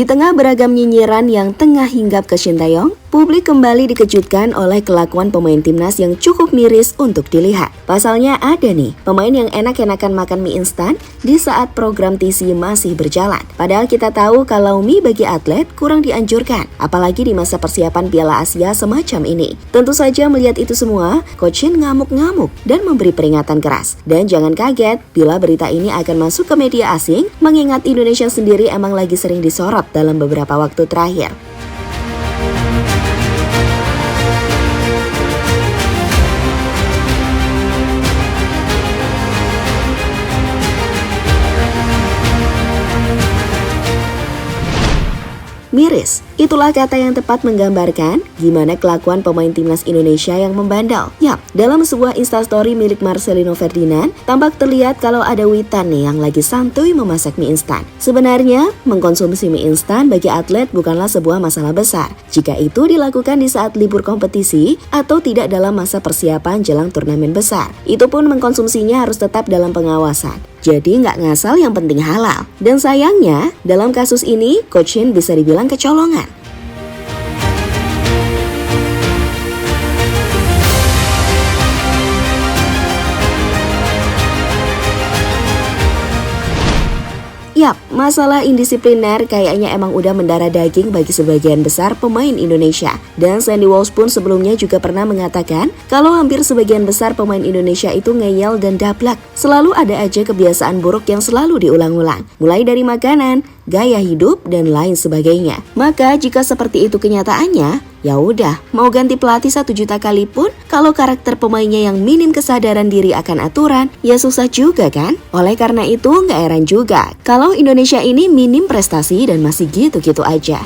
Di tengah beragam nyinyiran yang tengah hinggap ke Shin Tae-yong, publik kembali dikejutkan oleh kelakuan pemain timnas yang cukup miris untuk dilihat. Pasalnya ada nih, pemain yang enak-enakan makan mie instan di saat program TC masih berjalan. Padahal kita tahu kalau mie bagi atlet kurang dianjurkan, apalagi di masa persiapan Piala Asia semacam ini. Tentu saja melihat itu semua, Coach Shin ngamuk-ngamuk dan memberi peringatan keras. Dan jangan kaget bila berita ini akan masuk ke media asing, mengingat Indonesia sendiri emang lagi sering disorot dalam beberapa waktu terakhir. Miris, itulah kata yang tepat menggambarkan gimana kelakuan pemain timnas Indonesia yang membandel. Yap, dalam sebuah instastory milik Marcelino Ferdinand, tampak terlihat kalau ada Witan nih yang lagi santuy memasak mie instan. Sebenarnya, mengkonsumsi mie instan bagi atlet bukanlah sebuah masalah besar jika itu dilakukan di saat libur kompetisi atau tidak dalam masa persiapan jelang turnamen besar. Itu pun mengkonsumsinya harus tetap dalam pengawasan. Jadi nggak ngasal, yang penting halal. Dan sayangnya, dalam kasus ini, Coach Shin bisa dibilang kecolongan. Yap, masalah indisipliner kayaknya emang udah mendarah daging bagi sebagian besar pemain Indonesia. Dan Sandy Walsh pun sebelumnya juga pernah mengatakan kalau hampir sebagian besar pemain Indonesia itu ngeyel dan dablek. Selalu ada aja kebiasaan buruk yang selalu diulang-ulang, mulai dari makanan, gaya hidup, dan lain sebagainya. Maka jika seperti itu kenyataannya, ya udah, mau ganti pelatih 1 juta kali pun, kalau karakter pemainnya yang minim kesadaran diri akan aturan, ya susah juga kan? Oleh karena itu, nggak heran juga kalau Indonesia ini minim prestasi dan masih gitu-gitu aja.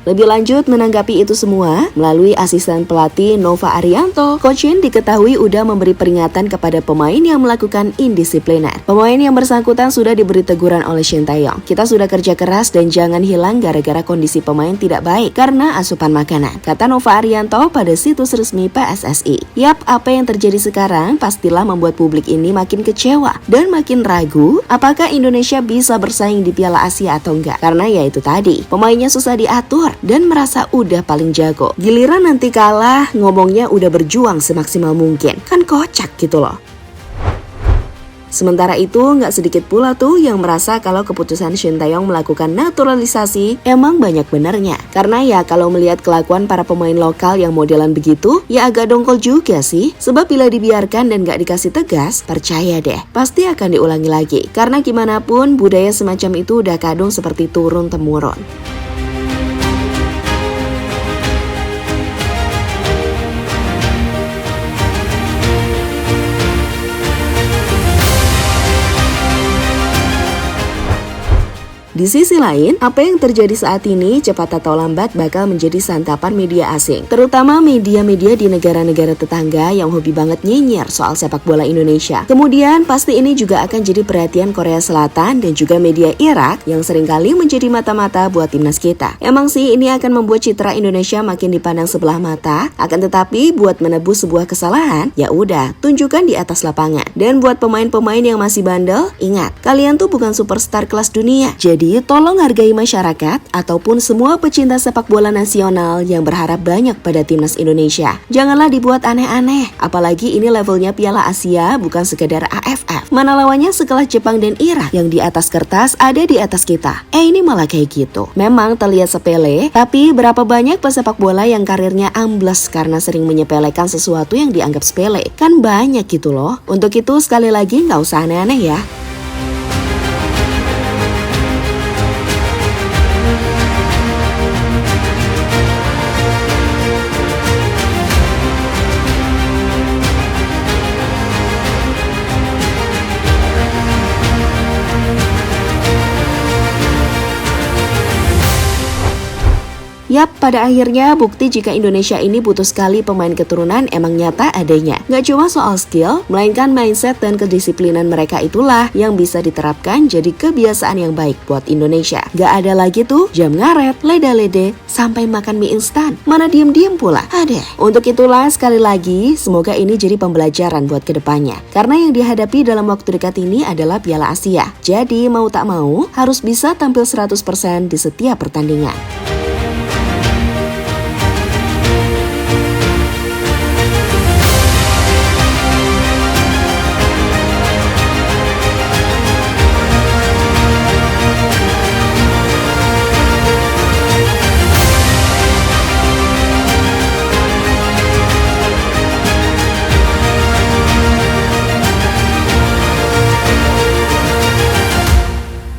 Lebih lanjut menanggapi itu semua, melalui asisten pelatih Nova Arianto, Coach Shin diketahui udah memberi peringatan kepada pemain yang melakukan indisipliner. Pemain yang bersangkutan sudah diberi teguran oleh Shin Tae-yong. Kita sudah kerja keras dan jangan hilang gara-gara kondisi pemain tidak baik karena asupan makanan, kata Nova Arianto pada situs resmi PSSI. Yap, apa yang terjadi sekarang pastilah membuat publik ini makin kecewa dan makin ragu apakah Indonesia bisa bersaing di Piala Asia atau enggak. Karena ya itu tadi, pemainnya susah diatur dan merasa udah paling jago. Giliran nanti kalah, ngomongnya udah berjuang semaksimal mungkin. Kan kocak gitu loh. Sementara itu, nggak sedikit pula tuh yang merasa kalau keputusan Shin Tae-yong melakukan naturalisasi emang banyak benernya. Karena ya kalau melihat kelakuan para pemain lokal yang modelan begitu, ya agak dongkol juga sih. Sebab bila dibiarkan dan nggak dikasih tegas, percaya deh, pasti akan diulangi lagi. Karena gimana pun, budaya semacam itu udah kadung seperti turun-temurun. Di sisi lain, apa yang terjadi saat ini cepat atau lambat bakal menjadi santapan media asing. Terutama media-media di negara-negara tetangga yang hobi banget nyinyir soal sepak bola Indonesia. Kemudian pasti ini juga akan jadi perhatian Korea Selatan dan juga media Irak yang seringkali menjadi mata-mata buat timnas kita. Emang sih ini akan membuat citra Indonesia makin dipandang sebelah mata, akan tetapi buat menebus sebuah kesalahan, ya udah, tunjukkan di atas lapangan. Dan buat pemain-pemain yang masih bandel, ingat, kalian tuh bukan superstar kelas dunia. Jadi tolong hargai masyarakat ataupun semua pecinta sepak bola nasional yang berharap banyak pada timnas Indonesia. Janganlah dibuat aneh-aneh, apalagi ini levelnya Piala Asia bukan sekedar AFF. Mana lawannya sekelas Jepang dan Irak yang di atas kertas ada di atas kita. Ini malah kayak gitu. Memang terlihat sepele, tapi berapa banyak pesepak bola yang karirnya amblas karena sering menyepelekan sesuatu yang dianggap sepele? Kan banyak gitu loh. Untuk itu sekali lagi nggak usah aneh-aneh ya. Yap, pada akhirnya bukti jika Indonesia ini butuh sekali pemain keturunan emang nyata adanya. Gak cuma soal skill, melainkan mindset dan kedisiplinan mereka itulah yang bisa diterapkan jadi kebiasaan yang baik buat Indonesia. Gak ada lagi tuh jam ngaret, leda-lede, sampai makan mie instan. Mana diem-diem pula. Ada. Untuk itulah sekali lagi, semoga ini jadi pembelajaran buat kedepannya. Karena yang dihadapi dalam waktu dekat ini adalah Piala Asia. Jadi mau tak mau harus bisa tampil 100% di setiap pertandingan.